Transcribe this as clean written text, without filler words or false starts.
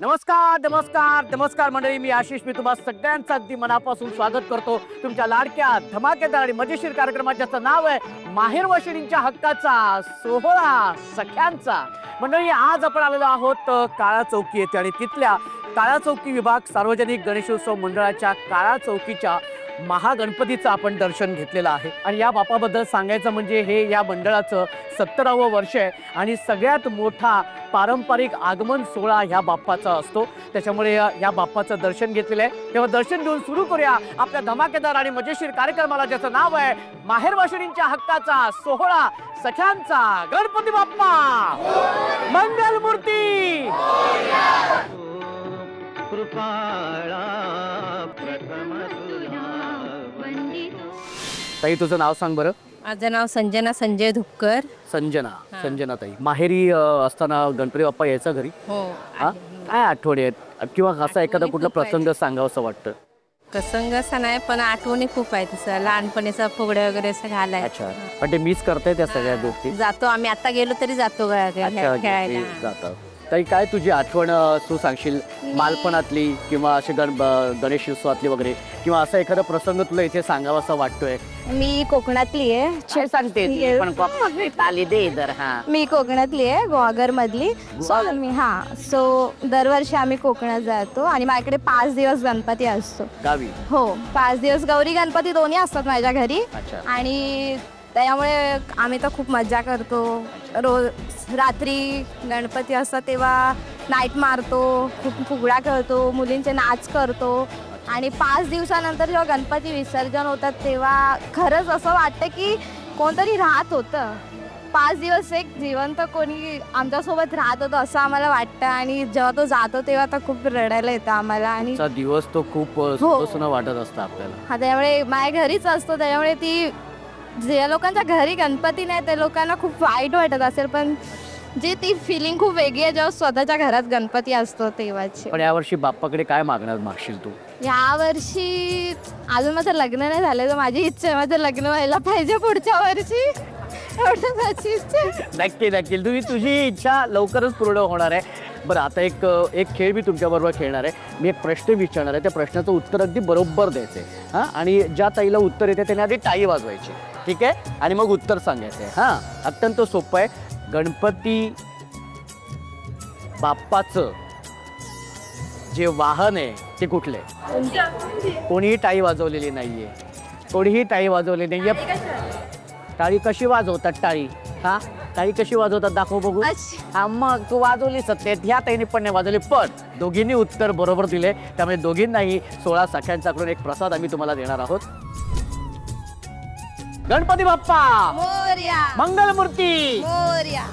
नमस्कार नमस्कार नमस्कार मंडळी, मी आशिष. मी तुम्हा सगळ्यांचं अगदी मनापासून स्वागत करतो तुमच्या लाडक्या धमाकेदार आणि मजेशीर कार्यक्रमात, ज्याचं नाव आहे माहेर वशिणींच्या हक्काचा सोहळा सख्यांचा. मंडळी, आज आपण आलेलो आहोत काळा चौकी येथे आणि तिथल्या काळा चौकी विभाग सार्वजनिक गणेशोत्सव मंडळाच्या काळा चौकीच्या महागणपतीचं आपण दर्शन घेतलेलं आहे. आणि या बाप्पाबद्दल सांगायचं म्हणजे हे या मंडळाचं 17वं वर्ष आहे आणि सगळ्यात मोठा पारंपरिक आगमन सोहळा ह्या बाप्पाचा असतो. त्याच्यामुळे या बाप्पाचं दर्शन घेतलेलं आहे. तेव्हा दर्शन घेऊन सुरू करूया आपल्या धमाकेदार आणि मजेशीर कार्यक्रमाला, ज्याचं नाव आहे माहेर वशिणींच्या हक्काचा सोहळा सख्यांचा. गणपती बाप्पा मंगलमूर्ती. ताई, तुझं नाव सांग बरं. माझं नाव संजना संजय धुपकर. संजना ताई, माहेरी असताना गणपती बाप्पा यायचा घरी? हो. हा, काय आठवणी आहेत किंवा असा एखादा कुठला प्रसंग सांगावं असं वाटतं? प्रसंग असा नाही, पण आठवणी खूप आहेत. तसं लहानपणीचा फुगड्या वगैरे असं घालाय. अच्छा, पण ते मिस करताय त्या सगळ्या गोष्टी? जातो आम्ही, आता गेलो तरी जातो खेळायला. जातात. ताई, काय तुझी आठवण तू सांगशील बालपणातली किंवा अशी गणेश उत्सवातली वगैरे, किंवा असा एखादा प्रसंग तुला इथे सांगावा असं वाटतोय? मी कोकणातली आहे. सांगते पण आली दे इधर. हा, मी कोकणातली आहे, गोवाघर मधली. सो दरवर्षी आम्ही कोकणात जातो आणि माझ्याकडे 5 दिवस गणपती असतो गावी. हो, 5 दिवस गौरी गणपती दोन्ही असतात माझ्या घरी. अच्छा. आणि त्यामुळे आम्ही तर खूप मजा करतो. रोज रात्री गणपती असतात तेव्हा नाईट मारतो, खूप फुगड्या करतो, मुलींचे नाच करतो. आणि 5 दिवसानंतर जेव्हा गणपती विसर्जन होतात तेव्हा खरंच असं वाटतं की कोणतरी राहत होतं. 5 दिवस एक जिवंत कोणी आमच्यासोबत राहत होतं असं आम्हाला वाटतं. आणि जेव्हा तो जातो तेव्हा तर खूप रडायला येतं आम्हाला. आणि दिवस तो खूप सुन्न वाटत असतं आपल्याला. हा, त्यामुळे माझ्या घरीच असतो. त्यामुळे ती ज्या लोकांच्या घरी गणपती नाही त्या लोकांना खूप वाईट वाटत असेल, पण जी ती फिलिंग खूप वेगळी आहे जेव्हा स्वतःच्या घरात गणपती असतो तेव्हाची. पण यावर्षी बाप्पाकडे काय मागशील तू? यावर्षी अजून माझं लग्न नाही झालं, तर माझी इच्छा आहे माझं लग्न व्हायला पाहिजे पुढच्या वर्षी. नक्की नक्की तुझी इच्छा लवकरच पूर्ण होणार आहे. बरं, आता एक खेळ मी तुमच्याबरोबर खेळणार आहे. मी एक प्रश्न विचारणार आहे, त्या प्रश्नाचं उत्तर अगदी बरोबर द्यायचं आहे. हां, आणि ज्या ताईला उत्तर येते त्याने आधी टाळी वाजवायची, ठीक आहे? आणि मग उत्तर सांगायचं आहे. हां, अत्यंत सोपं आहे. गणपती बाप्पाचं जे वाहन आहे ते कुठले? कोणीही टाळी वाजवलेली नाहीये. कोणीही टाळी वाजवलेली नाहीये. टाळी कशी वाजवतात? हा, टाळी कशी वाजवतात दाखव बघू. हा, मग तू वाजवली सत्य. ह्या ताईने पण नाही वाजवली, पण दोघींनी उत्तर बरोबर दिले. त्यामुळे दोघींनाही 16 सख्यांच्याकडून एक प्रसाद आम्ही तुम्हाला देणार आहोत. गणपती बाप्पा मोरया. मंगलमूर्ती मोरया.